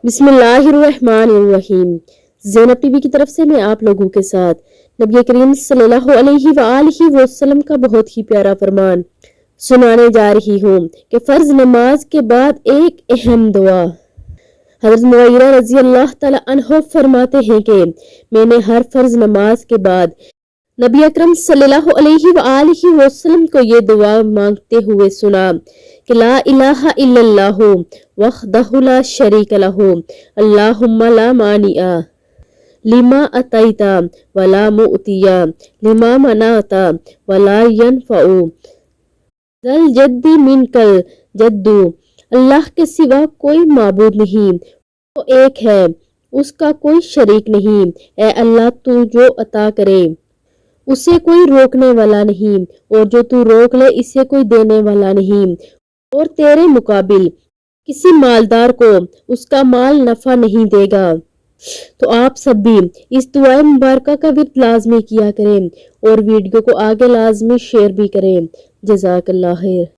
बिस्मिल्लाहिर्रहमानिर्रहीम। ज़ैनब टीवी की तरफ से मैं आप लोगों के साथ नबी करीम सल्लल्लाहु अलैहि वसल्लम का बहुत ही प्यारा फरमान सुनाने जा रही हूँ कि फर्ज नमाज के बाद एक अहम दुआ। हज़रत मुगीरा रज़ी अल्लाह तआला अन्हो फरमाते हैं कि मैंने हर फर्ज नमाज के बाद नबी अकरम सल्लल्लाहु अलैहि वसल्लम को ये दुआ मांगते हुए सुना कि ला इलाहा इल्लल्लाहु वहदहु ला शरीक लहु अल्लाहुम्मा ला मानिआ लिमा अतैता वला मुअतिया लिमा मनाता वला यनफउ जल जद्दी मिनकल जद्दू। अल्लाह के सिवा कोई माबूद नहीं, वो एक है, उसका कोई शरीक नहीं। ए अल्लाह, तू जो अता करे उसे कोई रोकने वाला नहीं, और जो तू रोक ले इसे कोई देने वाला नहीं, और तेरे मुकाबिल किसी मालदार को उसका माल नफा नहीं देगा। तो आप सब भी इस दुआ मुबारका का विर्द लाजमी किया करें और वीडियो को आगे लाजमी शेयर भी करें। जज़ाकल्लाह खैर।